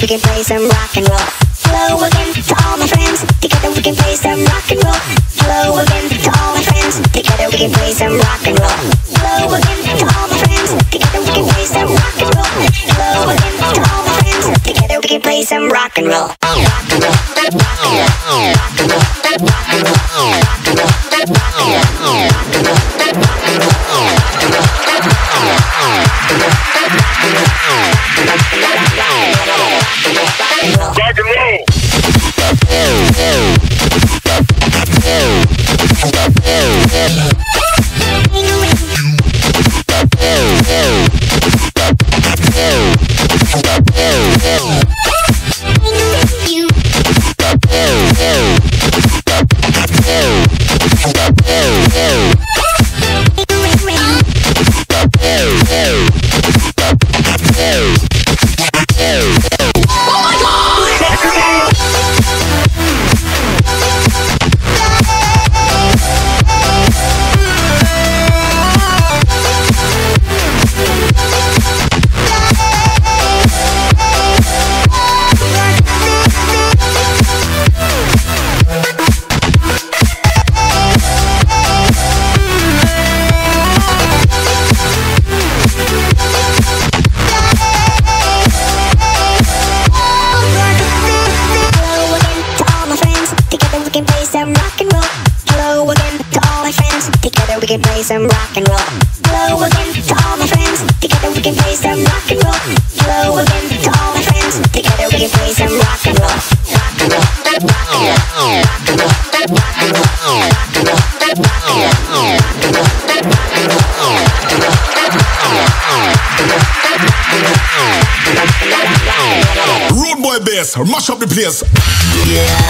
we can play some rock and roll. Hello again to all my friends. Together we can play some rock and roll. Hello again to all my friends. Together we can play some rock and roll. Hello again to all my friends. Together we can play some rock and roll. Hello again to all my friends. Together we can play some rock and roll. Rock and roll. Rock and roll. Rock and roll. Rock and roll. Rock and roll. Rock and roll. Rock and roll. We can play some rock and roll. Hello again to all my friends. Together we can play some rock and roll. Hello again to all my friends. Together we can play some rock and roll. Rock and roll. Rock and roll. Rock and roll. Rock and roll. Rock and roll. Rock and roll. Rock and roll. Road boy bass, mash up the place. Yeah.